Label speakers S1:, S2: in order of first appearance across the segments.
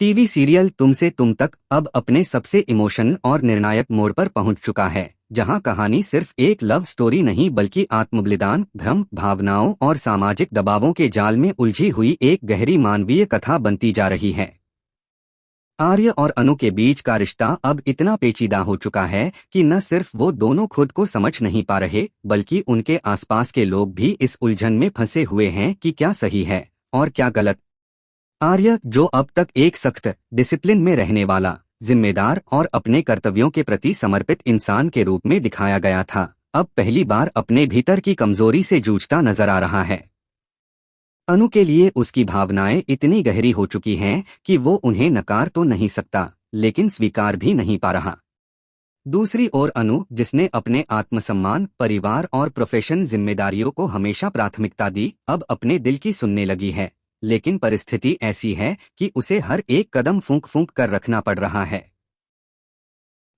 S1: TV serial तुमसे तुम तक अब अपने सबसे इमोशनल और निर्णायक मोड़ पर पहुंच चुका है, जहां कहानी सिर्फ एक लव स्टोरी नहीं बल्कि आत्मबलिदान, भ्रम, भावनाओं और सामाजिक दबावों के जाल में उलझी हुई एक गहरी मानवीय कथा बनती जा रही है। आर्य और अनु के बीच का रिश्ता अब इतना पेचीदा हो चुका है कि न सिर्फ वो दोनों खुद को समझ नहीं पा रहे, बल्कि उनके आसपास के लोग भी इस उलझन में फंसे हुए हैं कि क्या सही है और क्या गलत। आर्य, जो अब तक एक सख्त डिसिप्लिन में रहने वाला, जिम्मेदार और अपने कर्तव्यों के प्रति समर्पित इंसान के रूप में दिखाया गया था, अब पहली बार अपने भीतर की कमजोरी से जूझता नजर आ रहा है। अनु के लिए उसकी भावनाएं इतनी गहरी हो चुकी हैं कि वो उन्हें नकार तो नहीं सकता, लेकिन स्वीकार भी नहीं पा रहा। दूसरी ओर अनु, जिसने अपने आत्मसम्मान, परिवार और प्रोफेशन जिम्मेदारियों को हमेशा प्राथमिकता दी, अब अपने दिल की सुनने लगी है, लेकिन परिस्थिति ऐसी है कि उसे हर एक कदम फूंक फूंक कर रखना पड़ रहा है।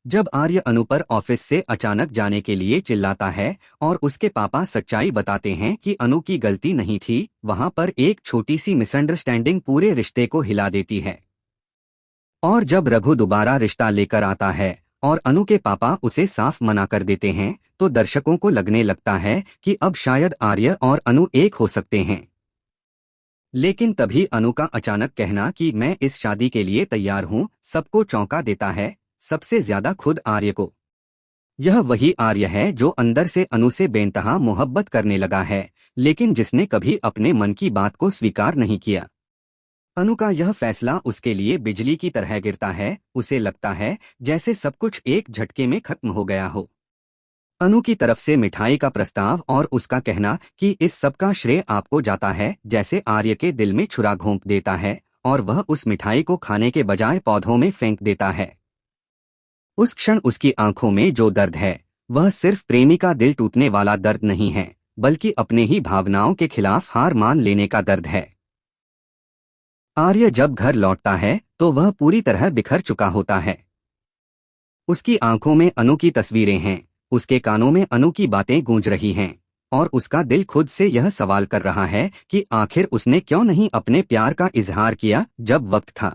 S1: जब आर्य अनु पर ऑफिस से अचानक जाने के लिए चिल्लाता है और उसके पापा सच्चाई बताते हैं कि अनु की गलती नहीं थी, वहां पर एक छोटी सी मिसअंडरस्टैंडिंग पूरे रिश्ते को हिला देती है। और जब रघु दोबारा रिश्ता लेकर आता है और अनु के पापा उसे साफ मना कर देते हैं, तो दर्शकों को लगने लगता है कि अब शायद आर्य और अनु एक हो सकते हैं। लेकिन तभी अनु का अचानक कहना कि मैं इस शादी के लिए तैयार हूं, सबको चौंका देता है, सबसे ज्यादा खुद आर्य को। यह वही आर्य है जो अंदर से अनु से बेइंतहा मोहब्बत करने लगा है, लेकिन जिसने कभी अपने मन की बात को स्वीकार नहीं किया। अनु का यह फैसला उसके लिए बिजली की तरह गिरता है, उसे लगता है जैसे सब कुछ एक झटके में खत्म हो गया हो। अनु की तरफ से मिठाई का प्रस्ताव और उसका कहना कि इस सब का श्रेय आपको जाता है, जैसे आर्य के दिल में छुरा घोंप देता है और वह उस मिठाई को खाने के बजाय पौधों में फेंक देता है। उस क्षण उसकी आंखों में जो दर्द है, वह सिर्फ प्रेमी का दिल टूटने वाला दर्द नहीं है, बल्कि अपने ही भावनाओं के खिलाफ हार मान लेने का दर्द है। आर्य जब घर लौटता है तो वह पूरी तरह बिखर चुका होता है। उसकी आंखों में अनु की तस्वीरें हैं, उसके कानों में अनु की बातें गूंज रही हैं, और उसका दिल खुद से यह सवाल कर रहा है कि आखिर उसने क्यों नहीं अपने प्यार का इजहार किया जब वक्त था।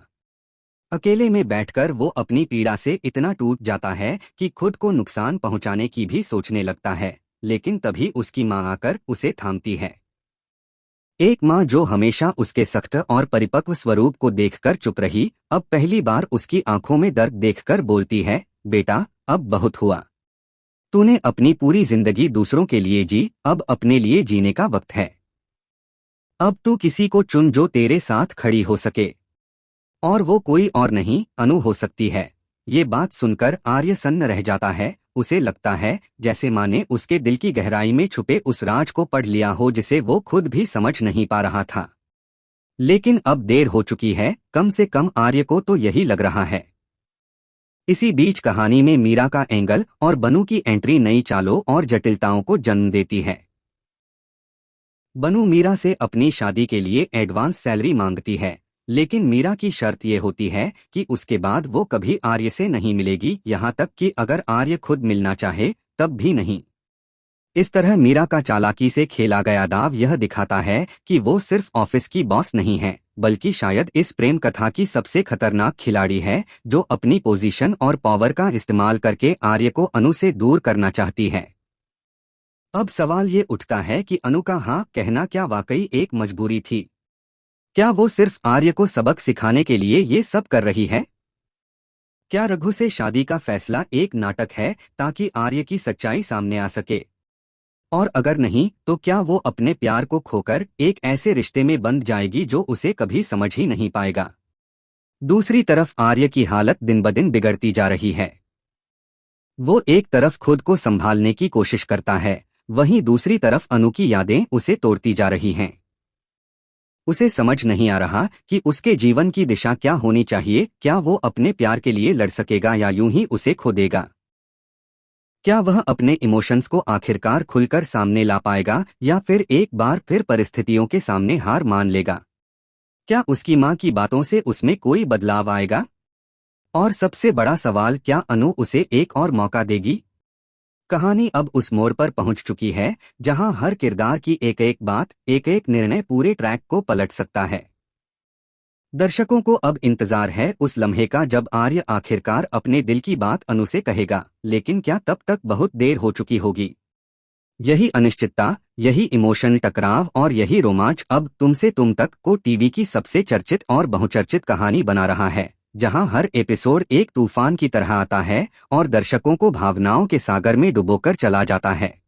S1: अकेले में बैठकर वो अपनी पीड़ा से इतना टूट जाता है कि खुद को नुकसान पहुंचाने की भी सोचने लगता है, लेकिन तभी उसकी मां आकर उसे थामती है। एक मां जो हमेशा उसके सख्त और परिपक्व स्वरूप को देखकर चुप रही, अब पहली बार उसकी आंखों में दर्द देखकर बोलती है, बेटा, अब बहुत हुआ। तूने अपनी पूरी जिंदगी दूसरों के लिए जी, अब अपने लिए जीने का वक्त है। अब तू किसी को चुन जो तेरे साथ खड़ी हो सके, और वो कोई और नहीं, अनु हो सकती है। ये बात सुनकर आर्य सन्न रह जाता है, उसे लगता है जैसे माँ ने उसके दिल की गहराई में छुपे उस राज को पढ़ लिया हो जिसे वो खुद भी समझ नहीं पा रहा था। लेकिन अब देर हो चुकी है, कम से कम आर्य को तो यही लग रहा है। इसी बीच कहानी में मीरा का एंगल और बनू की एंट्री नई चालों और जटिलताओं को जन्म देती है। बनू मीरा से अपनी शादी के लिए एडवांस सैलरी मांगती है, लेकिन मीरा की शर्त ये होती है कि उसके बाद वो कभी आर्य से नहीं मिलेगी, यहाँ तक कि अगर आर्य खुद मिलना चाहे तब भी नहीं। इस तरह मीरा का चालाकी से खेला गया दाव यह दिखाता है कि वो सिर्फ ऑफिस की बॉस नहीं है, बल्कि शायद इस प्रेम कथा की सबसे खतरनाक खिलाड़ी है, जो अपनी पोजीशन और पावर का इस्तेमाल करके आर्य को अनु से दूर करना चाहती है। अब सवाल ये उठता है कि अनु का हाँ कहना क्या वाकई एक मजबूरी थी? क्या वो सिर्फ आर्य को सबक सिखाने के लिए ये सब कर रही है? क्या रघु से शादी का फैसला एक नाटक है ताकि आर्य की सच्चाई सामने आ सके? और अगर नहीं, तो क्या वो अपने प्यार को खोकर एक ऐसे रिश्ते में बंध जाएगी जो उसे कभी समझ ही नहीं पाएगा? दूसरी तरफ आर्य की हालत दिन ब दिन बिगड़ती जा रही है। वो एक तरफ खुद को संभालने की कोशिश करता है, वहीं दूसरी तरफ अनु की यादें उसे तोड़ती जा रही हैं। उसे समझ नहीं आ रहा कि उसके जीवन की दिशा क्या होनी चाहिए, क्या वो अपने प्यार के लिए लड़ सकेगा या यूं ही उसे खो देगा? क्या वह अपने इमोशंस को आखिरकार खुलकर सामने ला पाएगा या फिर एक बार फिर परिस्थितियों के सामने हार मान लेगा? क्या उसकी मां की बातों से उसमें कोई बदलाव आएगा? और सबसे बड़ा सवाल, क्या अनु उसे एक और मौका देगी? कहानी अब उस मोड़ पर पहुंच चुकी है जहां हर किरदार की एक एक बात, एक एक निर्णय पूरे ट्रैक को पलट सकता है। दर्शकों को अब इंतजार है उस लम्हे का जब आर्य आखिरकार अपने दिल की बात अनु से कहेगा, लेकिन क्या तब तक बहुत देर हो चुकी होगी? यही अनिश्चितता, यही इमोशनल टकराव और यही रोमांच अब तुमसे तुम तक को टीवी की सबसे चर्चित और बहुचर्चित कहानी बना रहा है, जहां हर एपिसोड एक तूफान की तरह आता है और दर्शकों को भावनाओं के सागर में डुबोकर चला जाता है।